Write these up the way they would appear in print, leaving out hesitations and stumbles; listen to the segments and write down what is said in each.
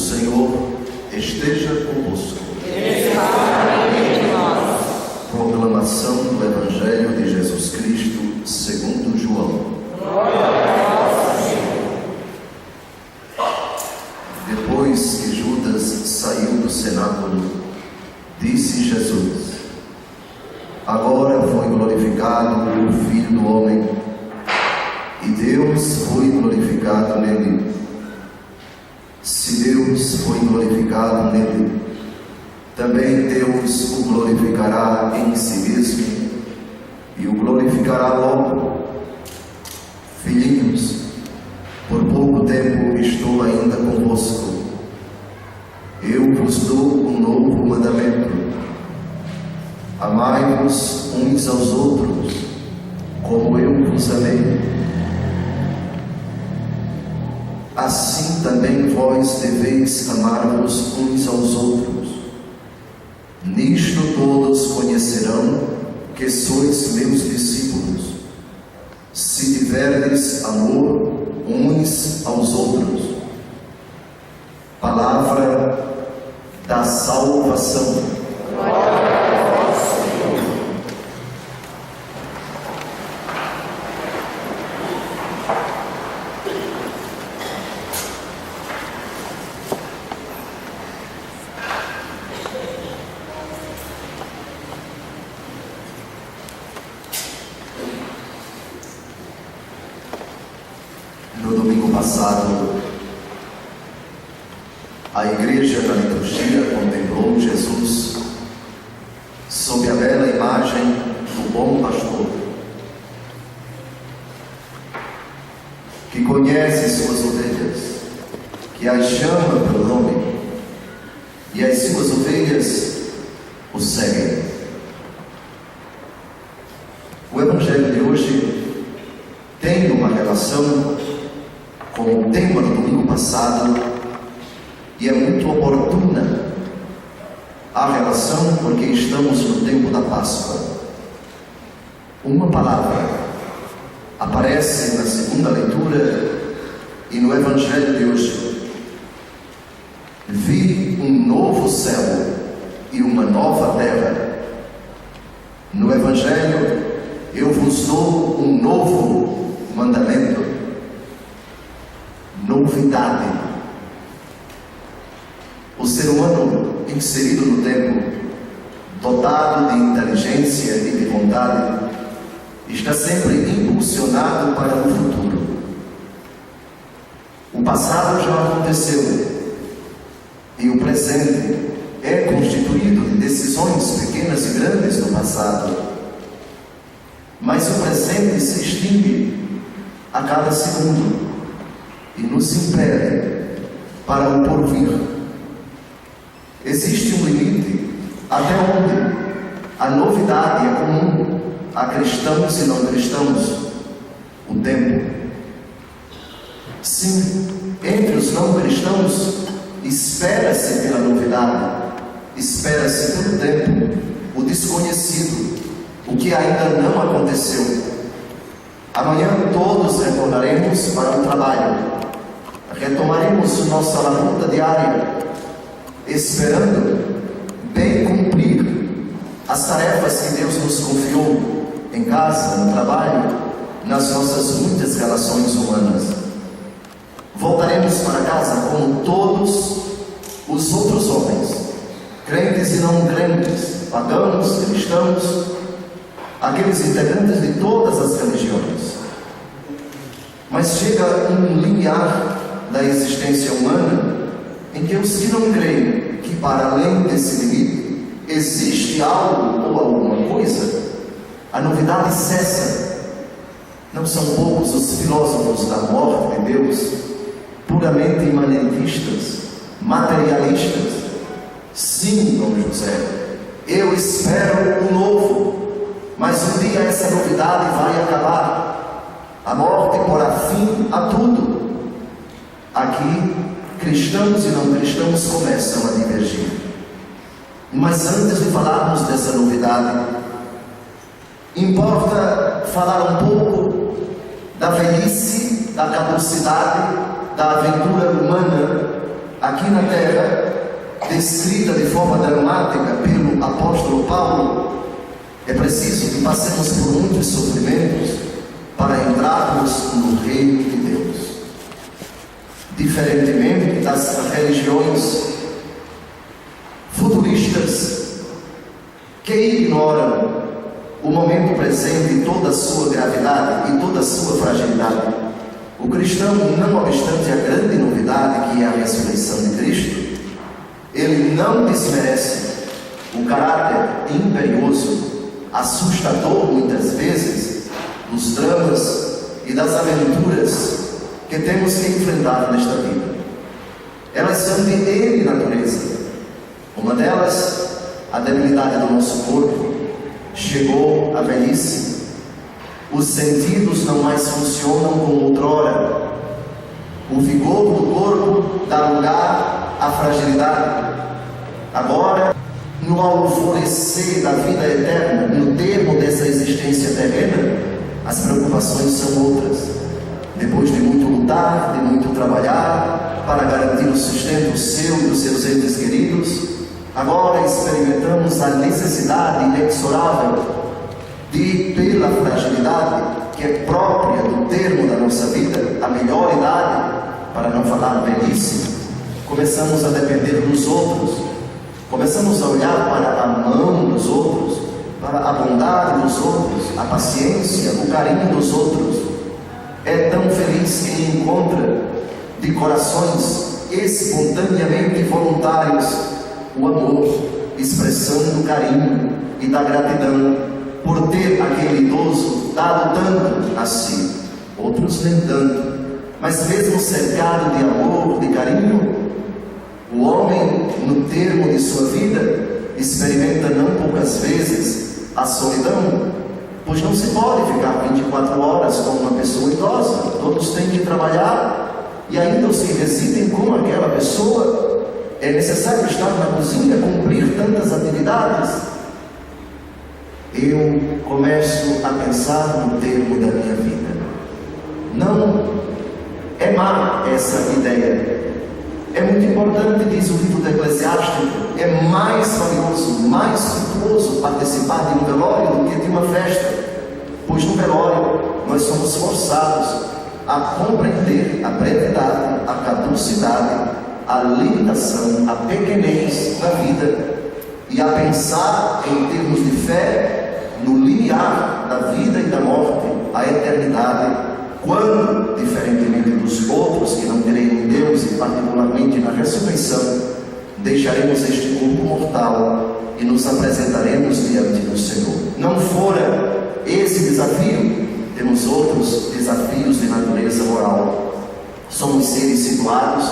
Senhor esteja convosco. Proclamação do Evangelho de Jesus Cristo segundo João. Depois que Judas saiu do cenáculo, disse Jesus: agora foi glorificado o Filho do Homem, e Deus foi glorificado nele. Se Deus foi glorificado nele, também Deus o glorificará em si mesmo, e o glorificará logo. Filhinhos, por pouco tempo estou ainda convosco. Eu vos dou um novo mandamento: amai-vos uns aos outros, como eu vos amei. Assim também vós deveis amar-vos uns aos outros. Nisto todos conhecerão que sois meus discípulos, se tiverdes amor uns aos outros. Palavra da salvação. No domingo passado, a igreja na liturgia contemplou Jesus sob a bela imagem do bom pastor, que conhece suas ovelhas, que as chama pelo nome, e as suas ovelhas o seguem. O Evangelho de hoje tem uma relação com o tema do domingo passado, e é muito oportuna a relação porque estamos no tempo da Páscoa. Uma palavra aparece na segunda leitura e no Evangelho de hoje: vi um novo céu e uma nova terra. No Evangelho, eu vos dou um novo mandamento. Novidade. O ser humano inserido no tempo, dotado de inteligência e de vontade, está sempre impulsionado para o futuro. O passado já aconteceu e o presente é constituído de decisões pequenas e grandes do passado. Mas o presente se extingue a cada segundo e nos impele para o porvir. Existe um limite até onde a novidade é comum a cristãos e não cristãos: o tempo. Sim, entre os não cristãos espera-se pela novidade, espera-se pelo tempo, o desconhecido, o que ainda não aconteceu. Amanhã todos retornaremos para o trabalho. Retomaremos nossa labuta diária, esperando bem cumprir as tarefas que Deus nos confiou em casa, no trabalho, nas nossas muitas relações humanas. Voltaremos para casa como todos os outros homens, crentes e não crentes, pagãos, cristãos, aqueles integrantes de todas as religiões. Mas chega um limiar da existência humana em que os que não creem que para além desse limite existe algo ou alguma coisa, a novidade cessa. Não são poucos os filósofos da morte de Deus, puramente imanentistas, materialistas. Sim, Dom José, eu espero o novo, mas um dia essa novidade vai acabar. A morte porá fim a tudo. Aqui, cristãos e não cristãos começam a divergir. Mas antes de falarmos dessa novidade, importa falar um pouco da velhice, da caducidade, da aventura humana aqui na terra, descrita de forma dramática pelo apóstolo Paulo, é preciso que passemos por muitos sofrimentos para entrarmos no reino de Deus. Diferentemente das religiões futuristas que ignoram o momento presente e toda a sua gravidade e toda a sua fragilidade, o cristão, não obstante a grande novidade que é a ressurreição de Cristo, ele não desmerece o caráter imperioso, assustador muitas vezes, dos dramas e das aventuras que temos que enfrentar nesta vida. Elas são de N natureza. Uma delas, a debilidade do nosso corpo. Chegou a velhice, os sentidos não mais funcionam como outrora, o vigor do corpo dá lugar à fragilidade. Agora, no alvorecer da vida eterna, no termo dessa existência terrena, as preocupações são outras. Depois de muito lutar, de muito trabalhar para garantir o sustento seu e dos seus entes queridos, agora experimentamos a necessidade inexorável de, pela fragilidade que é própria do termo da nossa vida, a melhor idade, para não falar velhice, começamos a depender dos outros, começamos a olhar para a mão dos outros, para a bondade dos outros, a paciência, o carinho dos outros. É tão feliz quem encontra de corações espontaneamente voluntários o amor, expressando o carinho e da gratidão por ter aquele idoso dado tanto a si, outros nem tanto, mas mesmo cercado de amor, de carinho, o homem, no termo de sua vida, experimenta não poucas vezes a solidão, pois não se pode ficar 24 horas com uma pessoa idosa, todos têm que trabalhar, e ainda os que residem com aquela pessoa, é necessário estar na cozinha, cumprir tantas atividades. Eu começo a pensar no termo da minha vida. Não é má essa ideia. É muito importante, diz o livro do Eclesiástico, é mais valioso, mais frutuoso participar de um velório do que de uma festa, pois no velório nós somos forçados a compreender a brevidade, a caducidade, a limitação, a pequenez da vida e a pensar em termos de fé no limiar da vida e da morte, a eternidade, quando, diferentemente dos outros que não creem em Deus e particularmente na ressurreição, deixaremos este corpo mortal e nos apresentaremos diante do Senhor. Não fora esse desafio, temos outros desafios de natureza moral. Somos seres situados,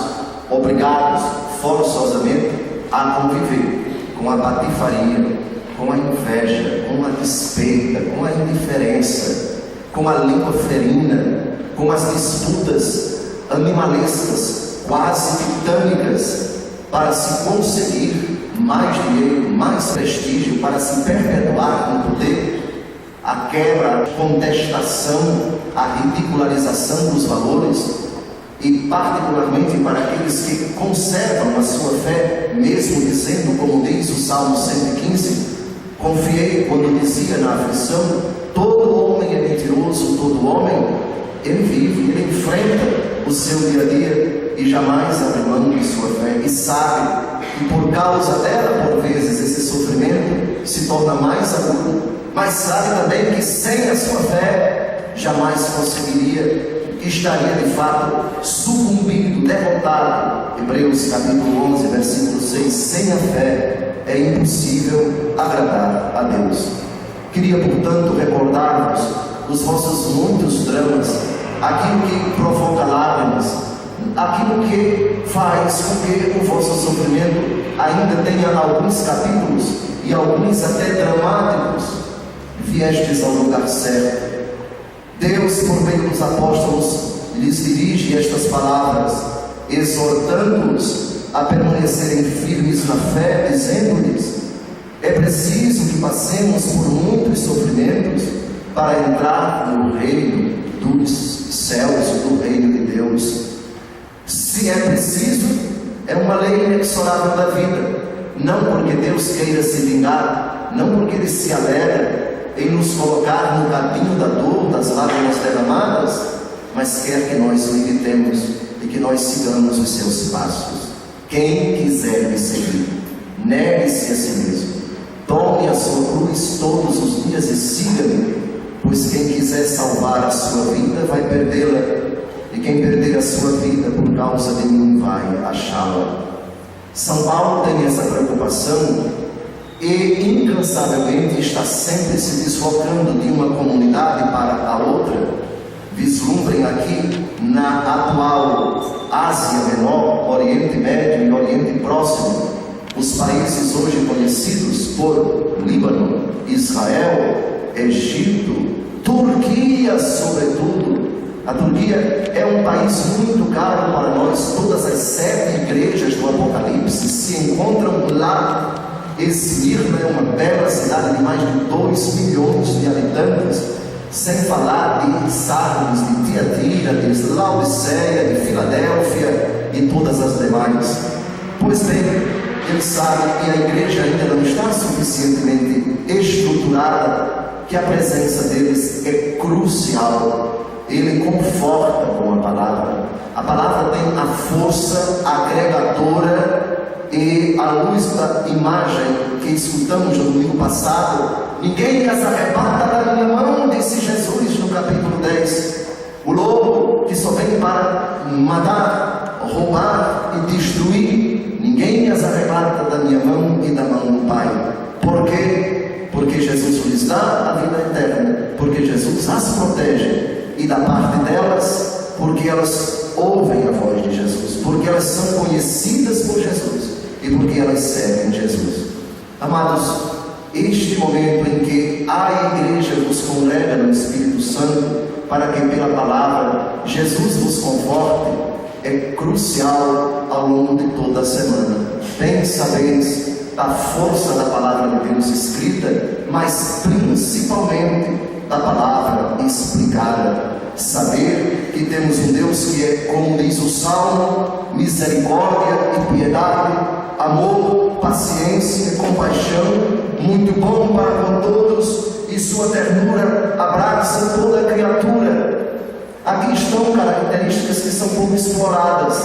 obrigados forçosamente a conviver com a patifaria, com a inveja, com a despeita, com a indiferença, com a língua ferina, com as disputas animalescas, quase titânicas, para se conseguir mais dinheiro, mais prestígio, para se perpetuar no poder. A quebra, a contestação, a ridicularização dos valores, e particularmente para aqueles que conservam a sua fé, mesmo dizendo, como diz o Salmo 115, confiei quando dizia na aflição, todo homem é mentiroso, todo homem, ele vive, ele enfrenta o seu dia a dia e jamais abre mão de sua fé, e sabe que por causa dela, por vezes, esse sofrimento se torna mais agudo, mas sabe também que sem a sua fé jamais conseguiria, que estaria de fato sucumbido, derrotado. Hebreus capítulo 11, versículo 6, sem a fé é impossível agradar a Deus. Queria, portanto, recordar-vos dos vossos muitos dramas, aquilo que provoca lágrimas, aquilo que faz com que o vosso sofrimento ainda tenha alguns capítulos e alguns até dramáticos. Viestes ao lugar certo. Deus, por meio dos apóstolos, lhes dirige estas palavras, exortando-os a permanecerem firmes na fé, dizendo-lhes: é preciso que passemos por muitos sofrimentos para entrar no reino dos céus, do reino de Deus. Se é preciso, É uma lei inexorável da vida. Não porque Deus queira se vingar, não porque Ele se alegra em nos colocar no caminho da dor, das lágrimas derramadas, mas quer que nós o imitemos e que nós sigamos os seus passos. Quem quiser me seguir, negue-se a si mesmo, tome a sua cruz todos os dias e siga-me, pois quem quiser salvar a sua vida vai perdê-la, e quem perder a sua vida por causa de mim vai achá-la. São Paulo tem essa preocupação e incansavelmente está sempre se deslocando de uma comunidade para a outra. Vislumbrem aqui na atual Ásia Menor, Oriente Médio e Oriente Próximo, os países hoje conhecidos por Líbano, Israel, Egito, Turquia sobretudo. A Turquia é um país muito caro para nós. Todas as 7 igrejas do Apocalipse se encontram lá. Esmirna é uma bela cidade de mais de 2 milhões de habitantes, sem falar de Sardes, de Tiatira, de Laodiceia, de Filadélfia e todas as demais. Pois bem, ele sabe que a igreja ainda não está suficientemente estruturada, que a presença deles é crucial. Ele conforta com a palavra. A palavra tem a força agregadora, e à luz da imagem que escutamos no domingo passado, ninguém as arrebata da minha mão, disse Jesus no capítulo 10. O lobo que só vem para matar, roubar e destruir, ninguém as arrebata da minha mão e da mão do Pai. Por quê? Porque Jesus lhes dá a vida eterna, porque Jesus as protege, e da parte delas, porque elas ouvem a voz de Jesus, porque elas são conhecidas por Jesus e porque elas servem Jesus. Amados, este momento em que a igreja vos congrega no Espírito Santo, para que pela palavra Jesus vos conforte, é crucial ao longo de toda a semana. Bem sabeis da força da palavra de Deus escrita, mas principalmente da palavra explicada. Saber que temos um Deus que é, como diz o Salmo, misericórdia e piedade, amor, paciência, compaixão, muito bom para com todos, e sua ternura abraça toda a criatura. Aqui estão características que são pouco exploradas.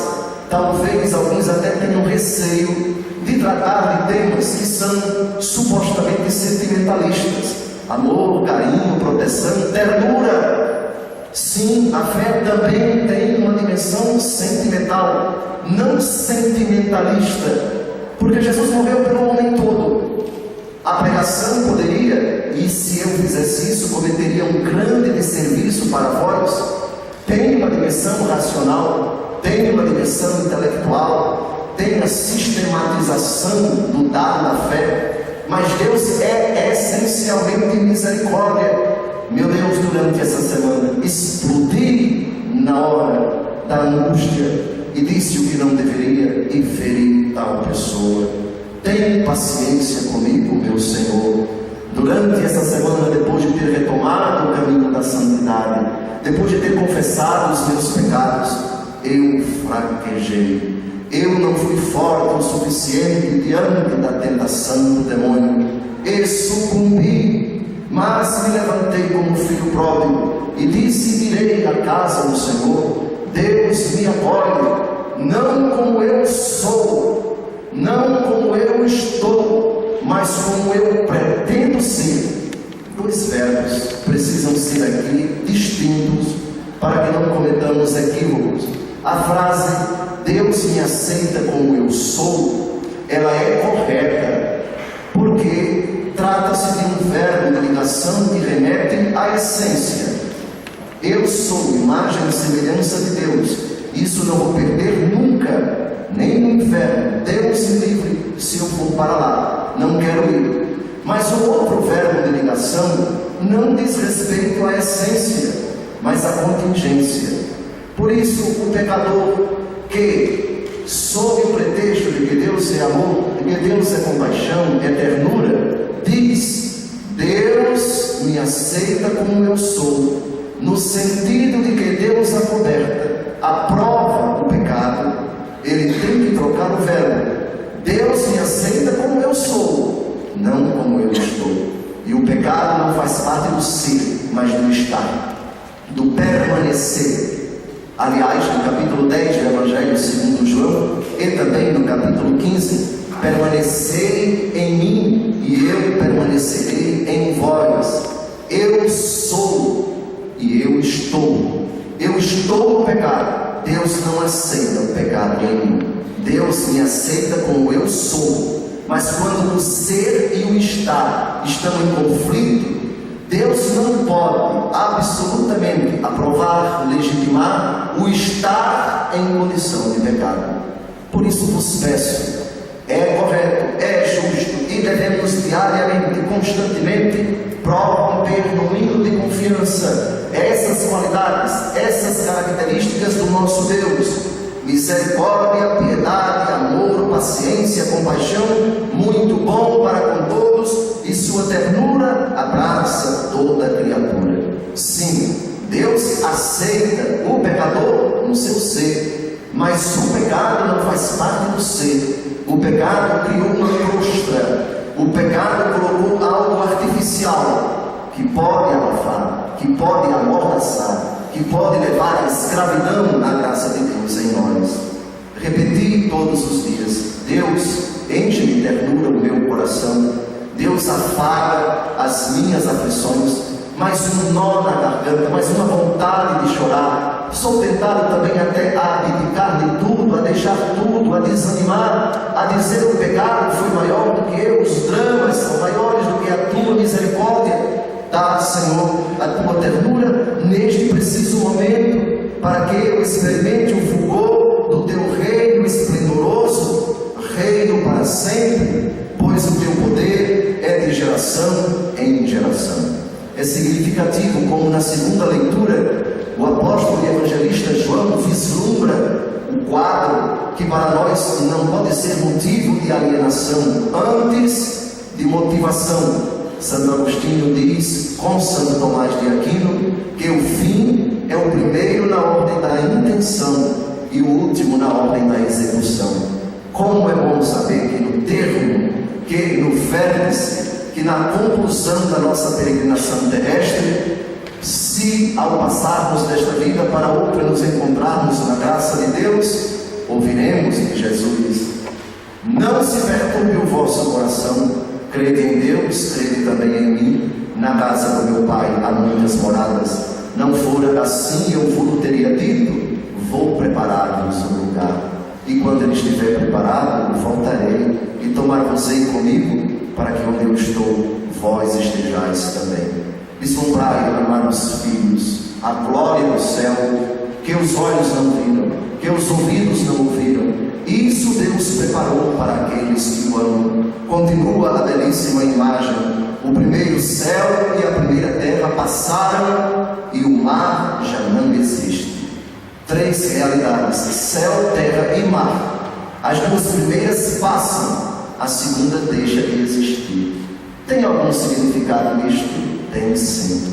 Talvez alguns até tenham receio de tratar de temas que são supostamente sentimentalistas. Amor, carinho, proteção, ternura. Sim, a fé também tem uma dimensão sentimental, não sentimentalista, porque Jesus morreu pelo homem todo. A pregação poderia, e se eu fizesse isso, cometeria um grande desserviço para vós. Tem uma dimensão racional, tem uma dimensão intelectual, tem a sistematização do dado da fé, mas Deus é essencialmente misericórdia. Meu Deus, durante essa semana, explodi na hora da angústia e disse o que não deveria e feri tal pessoa. Tenha paciência comigo, meu Senhor. Durante essa semana, depois de ter retomado o caminho da santidade, depois de ter confessado os meus pecados, eu fraquejei. Eu não fui forte o suficiente diante da tentação do demônio e sucumbi. Mas me levantei como filho pródigo e disse: irei à casa do Senhor. Deus me acolhe, não como eu sou, não como eu estou, mas como eu pretendo ser. 2 verbos precisam ser aqui distintos para que não cometamos equívocos. A frase Deus me aceita como eu sou, ela é correta, porque trata-se de um verbo de ligação que remete à essência. Eu sou imagem e semelhança de Deus. Isso não vou perder nunca, nem no inferno. Deus me livre se eu for para lá. Não quero ir. Mas o outro verbo de ligação não diz respeito à essência, mas à contingência. Por isso, o pecador que, sob o pretexto de que Deus é amor, de que Deus é compaixão, é ternura, diz: Deus me aceita como eu sou, no sentido de que Deus acoberta, aprova o pecado. Ele tem que trocar trocar o verbo. Deus me aceita como eu sou, não como eu estou. E o pecado não faz parte do ser, mas do estar, do permanecer. Aliás, no capítulo 10 do Evangelho segundo João, e também no capítulo 15, permanecei em mim e eu permanecerei em vós. Eu sou e eu estou. Eu estou no pecado. Deus não aceita o pecado em mim. Deus me aceita como eu sou. Mas quando o ser e o estar estão em conflito, Deus não pode absolutamente aprovar, legitimar o estar em condição de pecado. Por isso vos peço, é correto, é justo e devemos diariamente, constantemente promulgar no hino de confiança essas qualidades, essas características do nosso Deus: misericórdia, piedade, amor, paciência, compaixão, muito bom para com todos, e sua ternura abraça toda a criatura. Sim, Deus aceita o pecador no seu ser, mas o pecado não faz parte do ser. O pecado criou uma crosta, o pecado colocou algo artificial que pode abafar, que pode amordaçar, que pode levar à escravidão a graça de Deus em nós. Repeti todos os dias: Deus, enche de ternura o meu coração. Deus afaga as minhas aflições. Mais um nó na garganta, mais uma vontade de chorar. Sou tentado também até a abdicar de tudo, a deixar tudo, a desanimar, a dizer: o pecado foi maior do que eu, os dramas são maiores do que a tua misericórdia. Dá, Senhor, a tua ternura neste preciso momento, para que eu experimente o fulgor do teu reino esplendoroso, reino para sempre, pois o teu poder é de geração em geração. É significativo como na segunda leitura o apóstolo e evangelista João vislumbra o quadro que para nós não pode ser motivo de alienação, antes de motivação. Santo Agostinho diz, com Santo Tomás de Aquino, que o fim é o primeiro na ordem da intenção e o último na ordem da execução. Como é bom saber que no termo, que no vértice, que na conclusão da nossa peregrinação terrestre, se ao passarmos desta vida para outra nos encontrarmos na graça de Deus, ouviremos de Jesus: não se perturbe o vosso coração, crede em Deus, crede também em mim. Na casa do meu Pai há muitas moradas. Não fora assim, eu vos teria dito: vou preparar-vos um lugar. E quando ele estiver preparado, voltarei e tomar-vos-ei comigo, para que onde eu estou, vós estejais também. Vislumbrai, amados filhos, a glória do céu, que os olhos não viram, que os ouvidos não ouviram. Isso Deus preparou para aqueles que o amam. Continua a belíssima imagem: o primeiro céu e a primeira terra passaram e o mar já não existe. Três realidades: céu, terra e mar. As duas primeiras passam, a segunda deixa de existir. Tem algum significado nisto? Tem sim.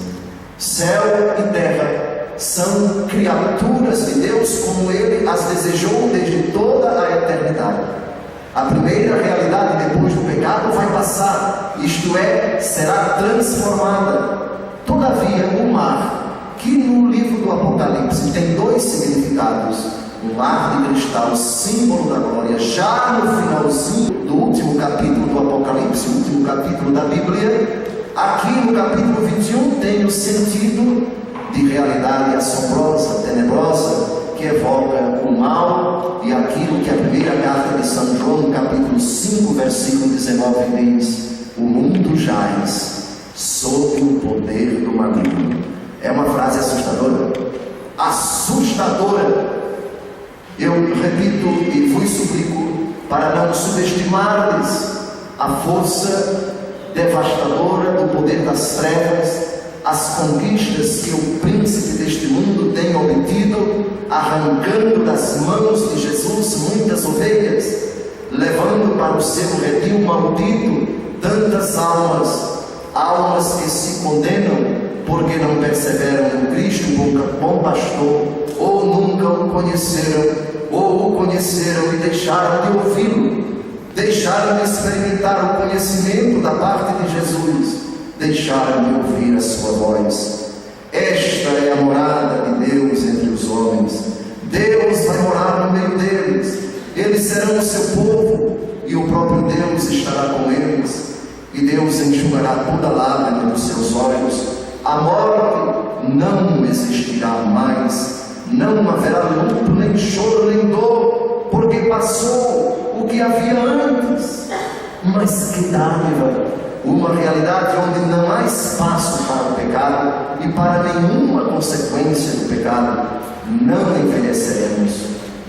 Céu e terra são criaturas de Deus como Ele as desejou desde toda a eternidade. A primeira realidade depois do pecado vai passar, isto é, será transformada. Todavia, o mar, que no livro do Apocalipse tem dois significados: um mar de cristal, símbolo da glória, já no finalzinho do último capítulo do Apocalipse, o último capítulo da Bíblia, aqui no capítulo 21 tem o sentido de realidade assombrosa, tenebrosa, que evoca o mal, e aquilo que a primeira carta de São João, no capítulo 5, versículo 19, diz: o mundo jaz sob o poder do maligno. É uma frase assustadora, assustadora. Eu repito e vos suplico para não subestimardes a força devastadora do poder das trevas, as conquistas que o príncipe deste mundo tem obtido, arrancando das mãos de Jesus muitas ovelhas, levando para o seu redil maldito tantas almas que se condenam porque não perseveram em Cristo, bom pastor, ou nunca o conheceram. ou o conheceram e deixaram de ouvi-lo, deixaram de experimentar o conhecimento da parte de Jesus, deixaram de ouvir a sua voz. Esta é a morada de Deus entre os homens. Deus vai morar no meio deles, eles serão o seu povo, e o próprio Deus estará com eles, e Deus enxugará toda lágrima dos seus olhos. A morte não existirá mais, não haverá luto, nem choro, nem dor, porque passou o que havia antes. Mas que dádiva! Uma realidade onde não há espaço para o pecado e para nenhuma consequência do pecado. Não envelheceremos,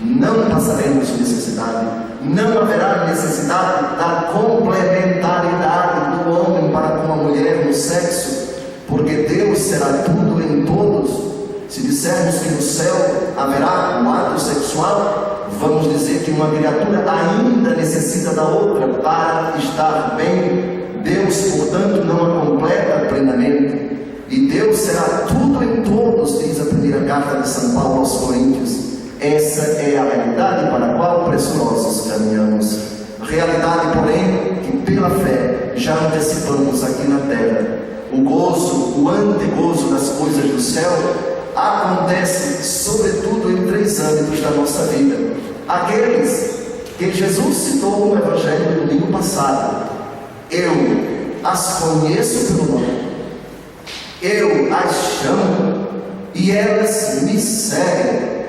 não passaremos necessidade, não haverá necessidade da complementaridade do homem para com a mulher no sexo, porque Deus será tudo em todos. Se dissermos que no céu haverá um ato sexual, vamos dizer que uma criatura ainda necessita da outra para estar bem. Deus, portanto, não a completa plenamente. E Deus será tudo em todos, diz a primeira carta de São Paulo aos Coríntios. Essa é a realidade para a qual pressurosos caminhamos. Realidade, porém, que pela fé já antecipamos aqui na terra. O gozo, o antegozo das coisas do céu acontece sobretudo em 3 âmbitos da nossa vida. Aqueles que Jesus citou no Evangelho do domingo passado. Eu as conheço pelo nome, eu as chamo e elas me seguem.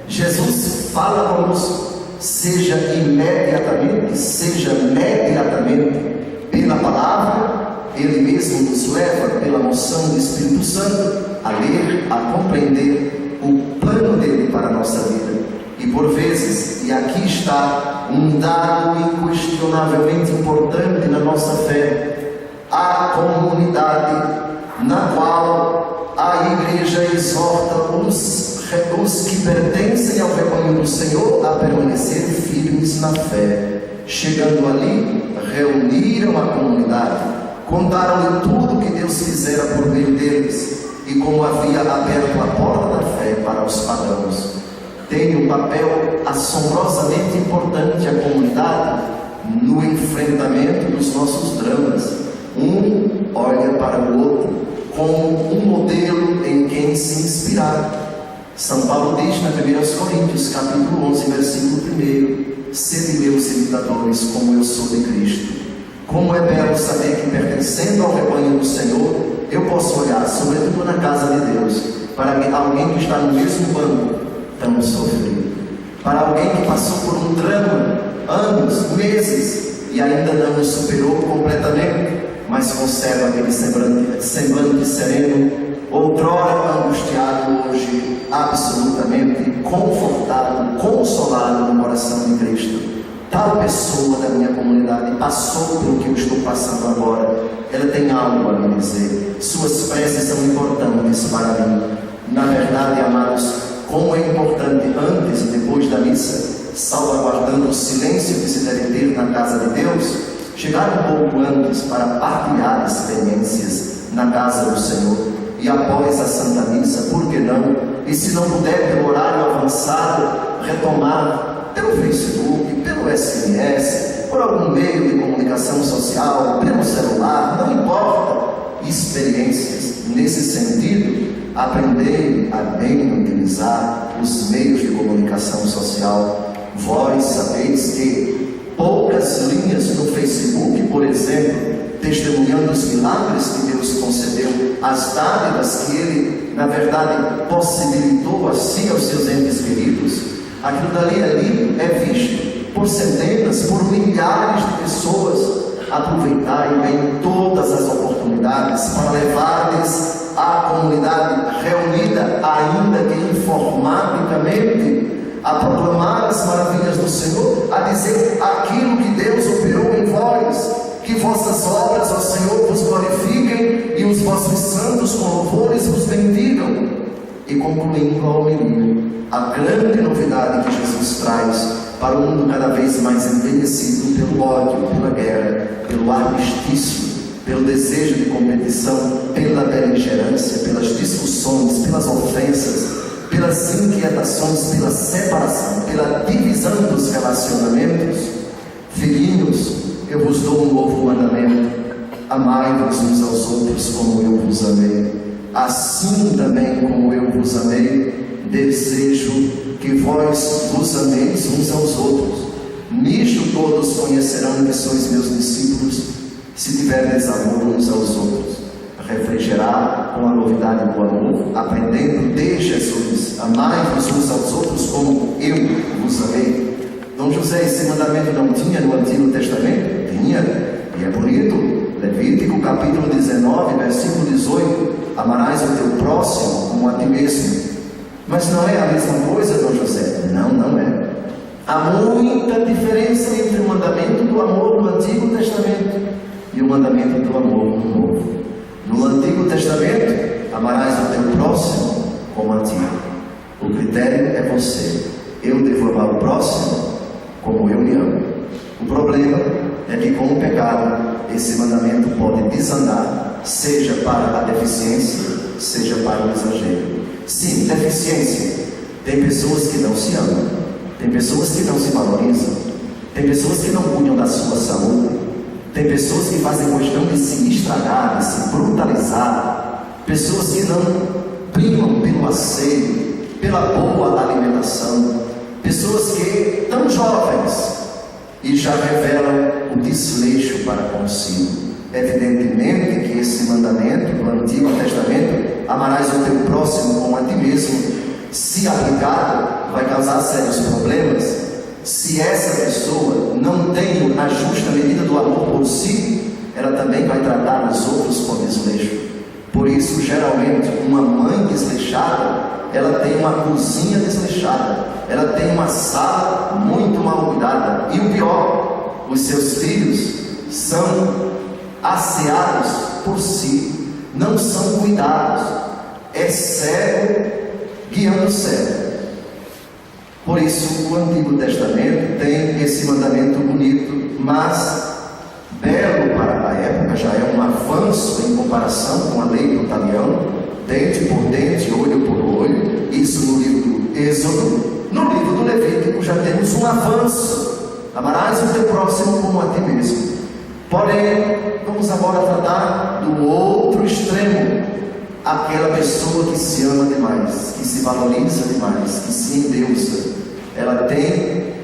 Jesus fala conosco, seja imediatamente, seja mediatamente, pela palavra. Ele mesmo nos leva pela moção do Espírito Santo a ler, a compreender o plano dele para a nossa vida. E por vezes, e aqui está um dado inquestionavelmente importante na nossa fé, a comunidade na qual a igreja exorta os que pertencem ao rebanho do Senhor a permanecer firmes na fé. Chegando ali, reuniram a comunidade, contaram-lhe tudo o que Deus fizera por meio deles e como havia aberto a porta da fé para os pagãos. Tem um papel assombrosamente importante a comunidade no enfrentamento dos nossos dramas. Um olha para o outro como um modelo em quem se inspirar. São Paulo diz na 1 Coríntios, capítulo 11, versículo 1: sede meus imitadores, como eu sou de Cristo. Como é belo saber que, pertencendo ao rebanho do Senhor, eu posso olhar, sobretudo na casa de Deus, para alguém que está no mesmo banco tão sofrido, para alguém que passou por um drama, anos, meses, e ainda não o superou completamente, mas conserva aquele semblante sereno, outrora angustiado, hoje absolutamente confortado, consolado no coração de Cristo. Tal pessoa da minha comunidade passou pelo que eu estou passando agora, ela tem algo a me dizer, suas preces são importantes para mim. Na verdade, amados, como é importante antes e depois da missa, salvaguardando o silêncio que se deve ter na casa de Deus, chegar um pouco antes para partilhar experiências na casa do Senhor, e após a Santa Missa, por que não? E se não puder pelo horário avançado, retomar pelo Facebook, pelo SMS, por algum meio de comunicação social, pelo celular, não importa. Experiências nesse sentido, aprender a bem utilizar os meios de comunicação social. Vós sabeis que poucas linhas no Facebook, por exemplo, testemunhando os milagres que Deus concedeu, as dádivas que Ele, na verdade, possibilitou assim aos seus entes queridos, aquilo dali é lido, é visto por centenas, por milhares de pessoas. Aproveitarem bem todas as oportunidades para levar-lhes a comunidade reunida, ainda que informaticamente, a proclamar as maravilhas do Senhor, a dizer aquilo que Deus operou em vós, que vossas obras, ó Senhor, vos glorifiquem e os vossos santos com louvores vos bendigam. E concluindo a homilia, a grande novidade que Jesus traz para um mundo cada vez mais envelhecido pelo ódio, pela guerra, pelo armistício, pelo desejo de competição, pela beligerância, pelas discussões, pelas ofensas, pelas inquietações, pela separação, pela divisão dos relacionamentos. Filhinhos, eu vos dou um novo mandamento: amai-vos uns aos outros como eu vos amei. Assim também como eu vos amei, desejo que vós vos ameis uns aos outros. Nisto todos conhecerão que sois meus discípulos, se tiverdes amor uns aos outros. Refrigerar com a novidade do amor, aprendendo de Jesus: amai-vos uns aos outros como eu vos amei. Dom José, esse mandamento não tinha no Antigo Testamento? Tinha, e é bonito. Levítico capítulo 19, versículo 18: amarás o teu próximo como a ti mesmo. Mas não é a mesma coisa, Dom José? Não, não é. Há muita diferença entre o mandamento do amor no Antigo Testamento e o mandamento do amor no Novo. No Antigo Testamento, amarás o teu próximo como a ti. O critério é você. Eu devo amar o próximo como eu me amo. O problema é que com o pecado, esse mandamento pode desandar, seja para a deficiência, seja para o exagero. Sim, deficiência. Tem pessoas que não se amam, tem pessoas que não se valorizam, tem pessoas que não cuidam da sua saúde, tem pessoas que fazem questão de se estragar, de se brutalizar, pessoas que não primam pelo asseio, pela boa alimentação, pessoas que tão jovens e já revelam o desleixo para consigo. Evidentemente que esse mandamento do Antigo Testamento, amarás o teu próximo como a ti mesmo, se aplicado, vai causar sérios problemas. Se essa pessoa não tem a justa medida do amor por si, ela também vai tratar os outros com desleixo. Por isso, geralmente, uma mãe desleixada, ela tem uma cozinha desleixada, ela tem uma sala muito mal cuidada. E o pior, os seus filhos são asseados por si, não são cuidados. É cego guiando cego. Por isso o Antigo Testamento tem esse mandamento bonito, mas belo para a época, já é um avanço em comparação com a lei do talião, dente por dente, olho por olho. Isso no livro do Êxodo. No livro do Levítico já temos um avanço: amarás o teu próximo como a ti mesmo. Porém, vamos agora tratar do outro extremo: aquela pessoa que se ama demais, que se valoriza demais, que se endeusa. Ela tem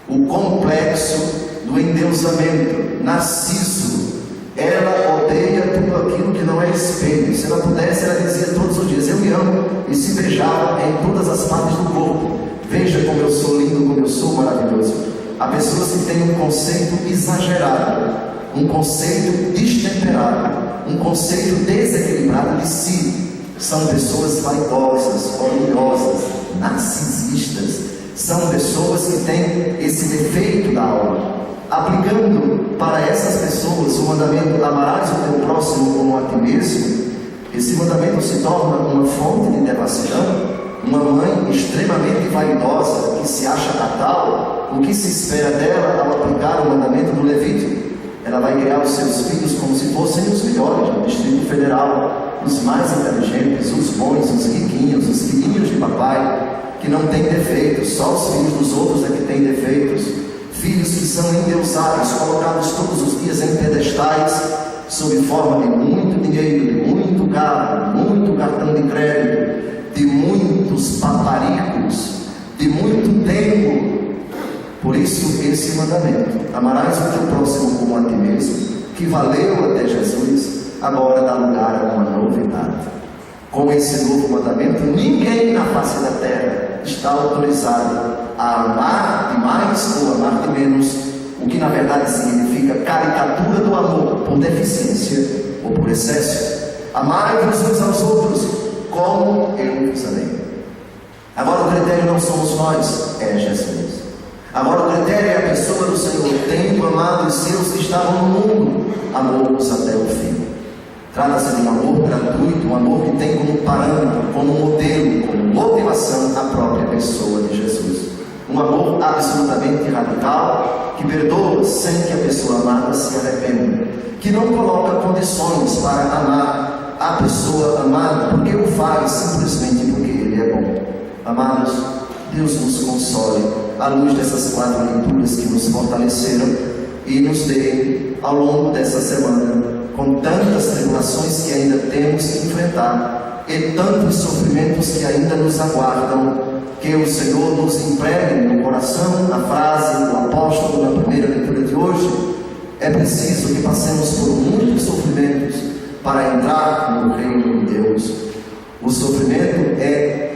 o complexo do endeusamento, narciso. Ela odeia tudo aquilo que não é espelho. Se ela pudesse, ela dizia todos os dias: eu me amo, e se beijava em todas as partes do corpo. Veja como eu sou lindo, como eu sou maravilhoso. Há pessoas que têm um conceito exagerado, um conceito destemperado, um conceito desequilibrado de si. São pessoas vaidosas, orgulhosas, narcisistas. São pessoas que têm esse defeito da alma. Aplicando para essas pessoas o mandamento: amarás o teu próximo como a ti mesmo, esse mandamento se torna uma fonte de devassidão. Uma mãe extremamente vaidosa, que se acha fatal, o que se espera dela ao aplicar o mandamento do Levítico? Ela vai criar os seus filhos como se fossem os melhores do Distrito Federal, os mais inteligentes, os bons, os riquinhos, os filhinhos de papai, que não têm defeitos. Só os filhos dos outros é que têm defeitos. Filhos que são endeusados, colocados todos os dias em pedestais, sob forma de muito dinheiro, de muito carro, muito cartão de crédito, de muitos paparicos, de muito tempo. Por isso esse mandamento: amarás o teu próximo como a ti mesmo, que valeu até Jesus, agora dá lugar a uma novidade. Com esse novo mandamento, ninguém na face da terra está autorizado a amar demais ou amar de menos, o que na verdade significa caricatura do amor por deficiência ou por excesso. Amai-vos uns aos outros como eu vos amei. Agora o critério não somos nós, é Jesus. Agora o critério é a pessoa do Senhor. Tendo amado os seus que estavam no mundo, amou-os até o fim. Trata-se de um amor gratuito, um amor que tem como parâmetro, como modelo, como motivação a própria pessoa de Jesus. Um amor absolutamente radical, que perdoa sem que a pessoa amada se arrependa, que não coloca condições para amar a pessoa amada, porque o faz simplesmente porque ele é bom. Amados, Deus nos console à luz dessas 4 leituras que nos fortaleceram e nos dê, ao longo dessa semana, com tantas tribulações que ainda temos que enfrentar e tantos sofrimentos que ainda nos aguardam, que o Senhor nos impregne no coração a frase do apóstolo na primeira leitura de hoje: é preciso que passemos por muitos sofrimentos para entrar no reino de Deus. O sofrimento é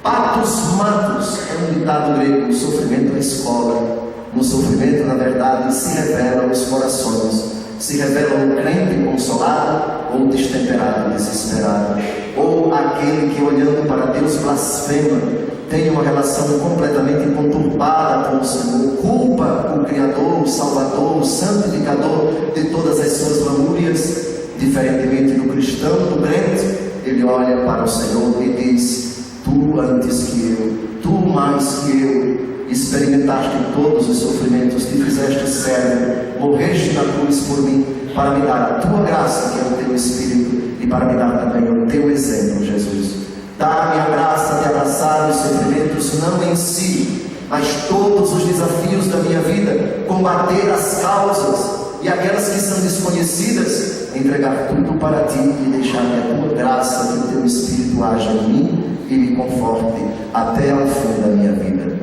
patos matos, é um ditado grego. O sofrimento é escola. No sofrimento, na verdade, se revelam os corações, se revela o crente consolado ou o destemperado, desesperado, ou aquele que, olhando para Deus, blasfema, tem uma relação completamente conturbada com o Senhor, culpa o Criador, o Salvador, o Santificador de todas as suas lamúrias. Diferentemente do cristão, do crente, ele olha para o Senhor e diz: tu antes que eu, tu mais que eu, experimentaste todos os sofrimentos, te fizeste servo, morreste na cruz por mim, para me dar a tua graça, que é o teu Espírito, e para me dar também o teu exemplo, Jesus. Dá-me a graça de abraçar os sofrimentos, não em si, mas todos os desafios da minha vida, combater as causas e aquelas que são desconhecidas, entregar tudo para ti e deixar que a tua graça, que o teu Espírito haja em mim e me conforte até ao fim da minha vida.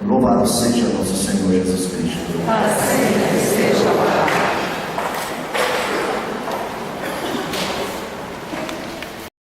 Louvado seja nosso Senhor Jesus Cristo. Assim seja.